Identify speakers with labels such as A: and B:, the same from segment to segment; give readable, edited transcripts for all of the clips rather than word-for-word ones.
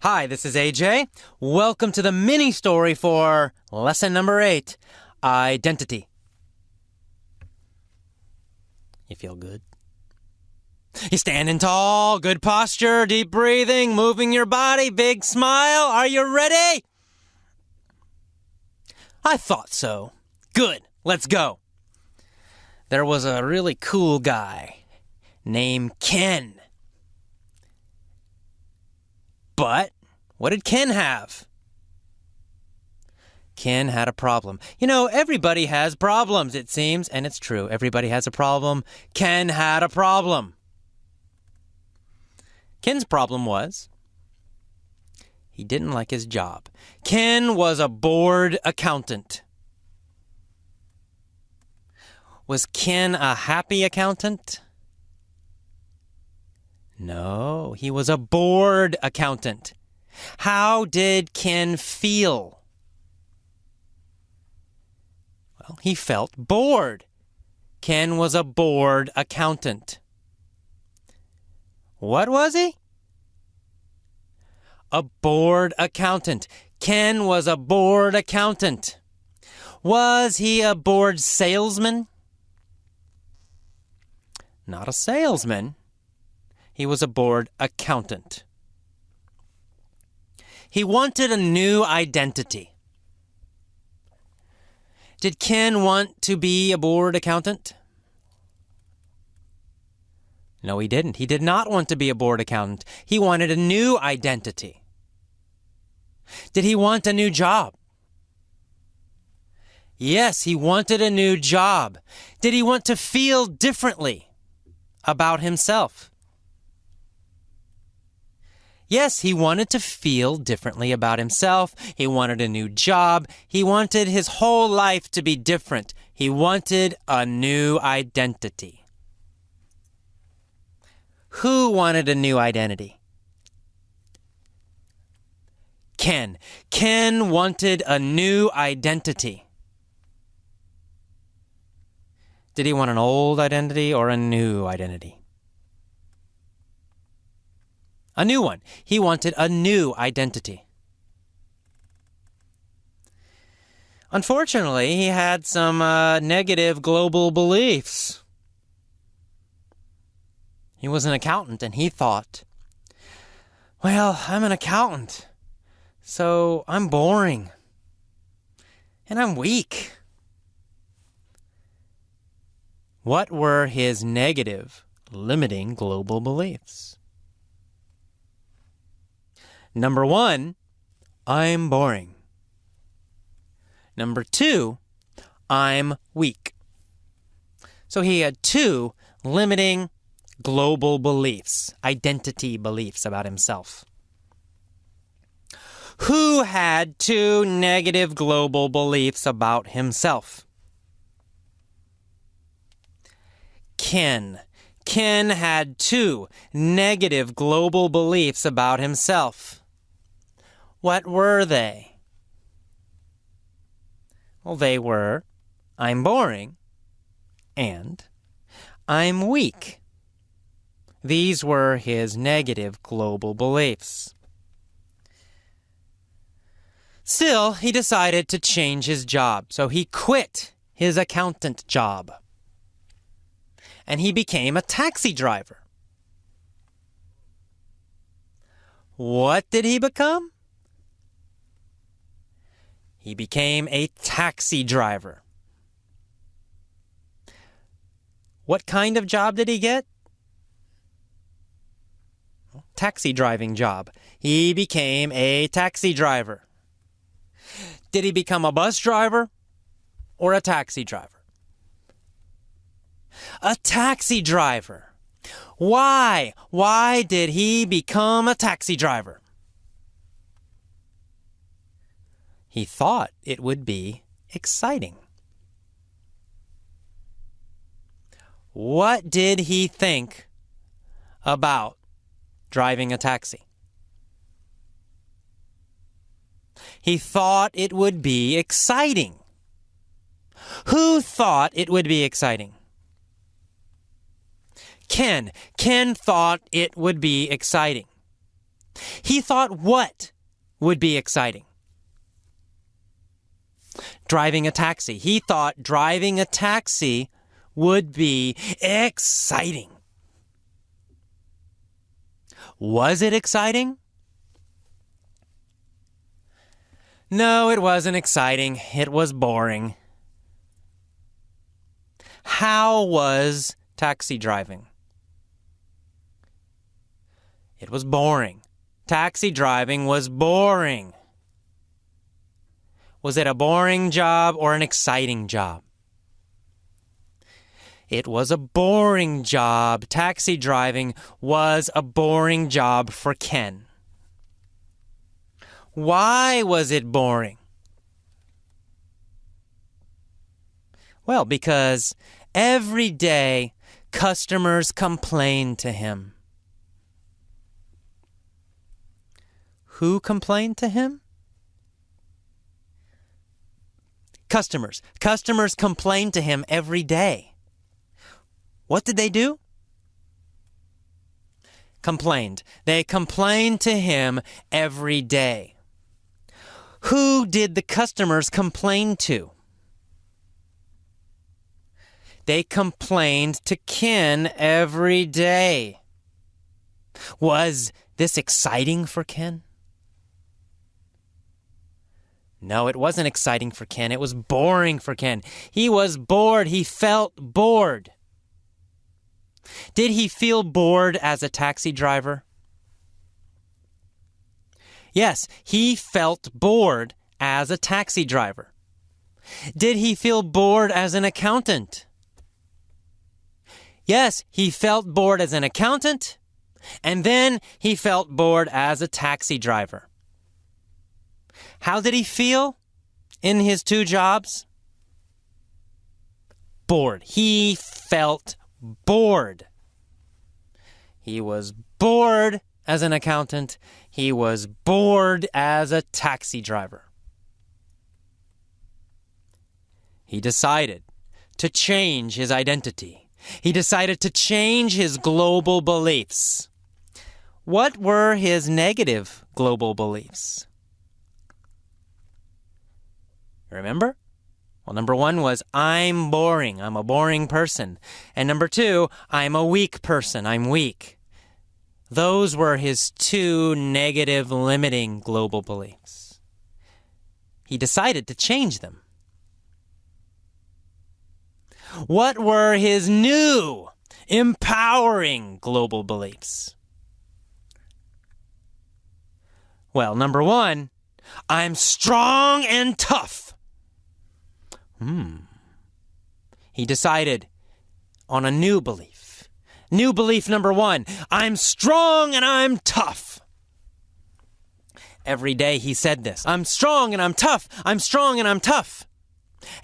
A: Hi, this is AJ. Welcome to the mini story for lesson number 8, identity. You feel good? You standing tall, good posture, deep breathing, moving your body, big smile. Are you ready? I thought so. Good, let's go. There was a really cool guy named Ken. But what did Ken have? Ken had a problem. You know, everybody has problems, it seems, and it's true. Everybody has a problem. Ken had a problem. Ken's problem was he didn't like his job. Ken was a bored accountant. Was Ken a happy accountant? No, he was a bored accountant. How did Ken feel? Well, he felt bored. Ken was a bored accountant. What was he? A bored accountant. Ken was a bored accountant. Was he a bored salesman? Not a salesman. He was a bored accountant. He wanted a new identity. Did Ken want to be a bored accountant? No, he didn't. He did not want to be a bored accountant. He wanted a new identity. Did he want a new job? Yes, he wanted a new job. Did he want to feel differently about himself? Yes, he wanted to feel differently about himself. He wanted a new job. He wanted his whole life to be different. He wanted a new identity. Who wanted a new identity? Ken. Ken wanted a new identity. Did he want an old identity or a new identity? A new one. He wanted a new identity. Unfortunately, he had some negative global beliefs. He was an accountant and he thought, well, I'm an accountant, so I'm boring and I'm weak. What were his negative, limiting global beliefs? Number 1, I'm boring. Number 2, I'm weak. So he had 2 limiting global beliefs, identity beliefs about himself. Who had 2 negative global beliefs about himself? Ken. Ken had 2 negative global beliefs about himself. What were they? Well, they were, I'm boring and I'm weak. These were his negative global beliefs. Still, he decided to change his job, so he quit his accountant job. And he became a taxi driver. What did he become? He became a taxi driver. What kind of job did he get? Taxi driving job. He became a taxi driver. Did he become a bus driver or a taxi driver? A taxi driver. Why? Why did he become a taxi driver? He thought it would be exciting. What did he think about driving a taxi? He thought it would be exciting. Who thought it would be exciting? Ken. Ken thought it would be exciting. He thought what would be exciting? Driving a taxi. He thought driving a taxi would be exciting. Was it exciting? No, it wasn't exciting. It was boring. How was taxi driving? It was boring. Taxi driving was boring. Was it a boring job or an exciting job? It was a boring job. Taxi driving was a boring job for Ken. Why was it boring? Well, because every day customers complained to him. Who complained to him? Customers. Customers complained to him every day. What did they do? Complained. They complained to him every day. Who did the customers complain to? They complained to Ken every day. Was this exciting for Ken? No, it wasn't exciting for Ken. It was boring for Ken. He was bored. He felt bored. Did he feel bored as a taxi driver? Yes, he felt bored as a taxi driver. Did he feel bored as an accountant? Yes, he felt bored as an accountant, and then he felt bored as a taxi driver. How did he feel in his two jobs? Bored. He felt bored. He was bored as an accountant. He was bored as a taxi driver. He decided to change his identity. He decided to change his global beliefs. What were his negative global beliefs? Remember? Well, number one was, I'm boring. I'm a boring person. And number two, I'm a weak person. I'm weak. Those were his two negative, limiting global beliefs. He decided to change them. What were his new, empowering global beliefs? Well, number one, I'm strong and tough. He decided on a new belief. New belief number one, I'm strong and I'm tough. Every day he said this, I'm strong and I'm tough. I'm strong and I'm tough.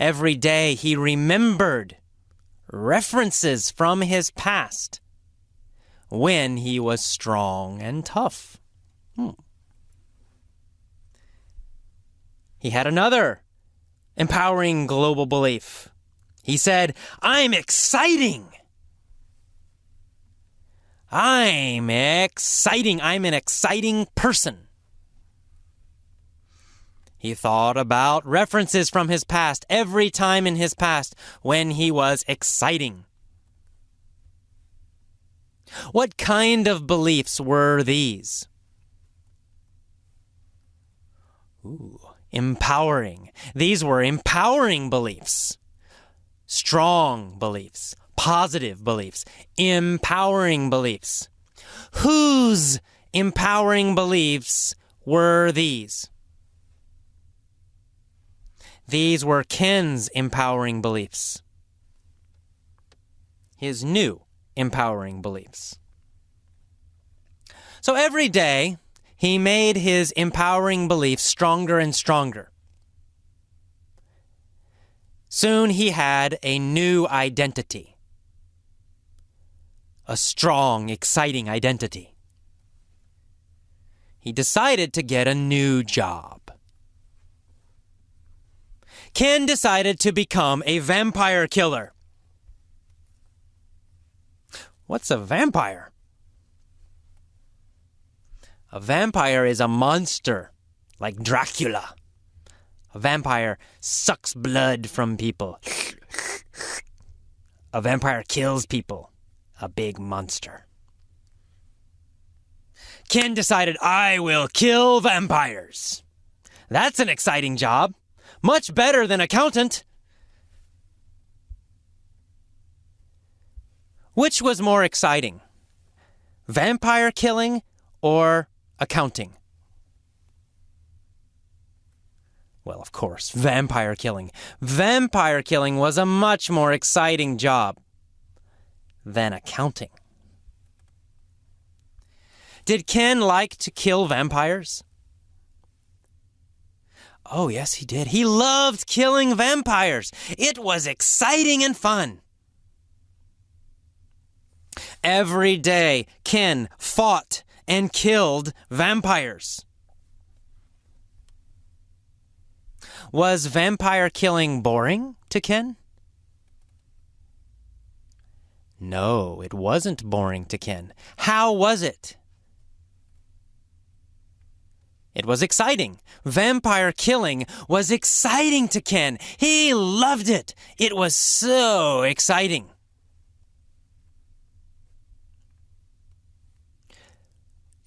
A: Every day he remembered references from his past when he was strong and tough. He had another empowering global belief. He said, I'm exciting. I'm exciting. I'm an exciting person. He thought about references from his past every time in his past when he was exciting. What kind of beliefs were these? Empowering. These were empowering beliefs. Strong beliefs. Positive beliefs. Empowering beliefs. Whose empowering beliefs were these? These were Ken's empowering beliefs. His new empowering beliefs. So every day, he made his empowering beliefs stronger and stronger. Soon he had a new identity. A strong, exciting identity. He decided to get a new job. Ken decided to become a vampire killer. What's a vampire? A vampire is a monster, like Dracula. A vampire sucks blood from people. A vampire kills people. A big monster. Ken decided, I will kill vampires. That's an exciting job. Much better than accountant. Which was more exciting? Vampire killing or accounting? Well, of course, vampire killing. Vampire killing was a much more exciting job than accounting. Did Ken like to kill vampires? Oh, yes, he did. He loved killing vampires. It was exciting and fun. Every day, Ken fought and killed vampires. Was vampire killing boring to Ken? No, it wasn't boring to Ken. How was it? It was exciting. Vampire killing was exciting to Ken. He loved it. It was so exciting.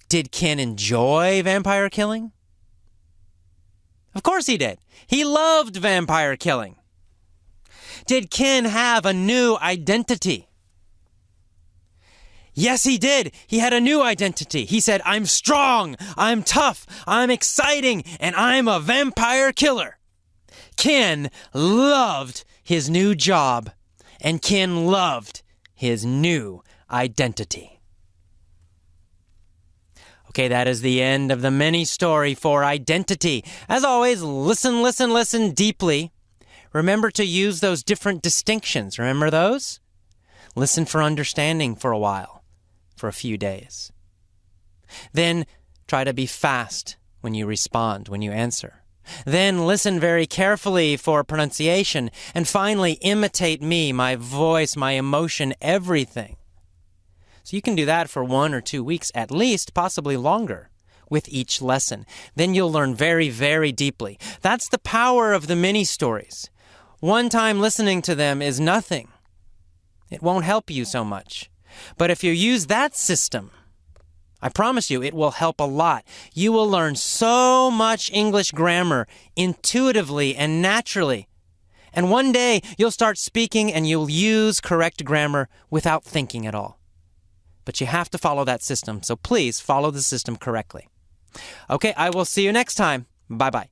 A: Did Ken enjoy vampire killing? Of course he did. He loved vampire killing. Did Ken have a new identity? Yes, he did. He had a new identity. He said, I'm strong, I'm tough, I'm exciting, and I'm a vampire killer. Ken loved his new job, and Ken loved his new identity. Okay, that is the end of the mini story for identity. As always, listen deeply. Remember to use those different distinctions. Remember those? Listen for understanding for a while, for a few days. Then try to be fast when you respond, when you answer. Then listen very carefully for pronunciation. And finally, imitate me, my voice, my emotion, everything. So you can do that for 1 or 2 weeks at least, possibly longer, with each lesson. Then you'll learn very, very deeply. That's the power of the mini stories. One time listening to them is nothing. It won't help you so much. But if you use that system, I promise you it will help a lot. You will learn so much English grammar intuitively and naturally. And one day you'll start speaking and you'll use correct grammar without thinking at all. But you have to follow that system, so please follow the system correctly. Okay, I will see you next time. Bye-bye.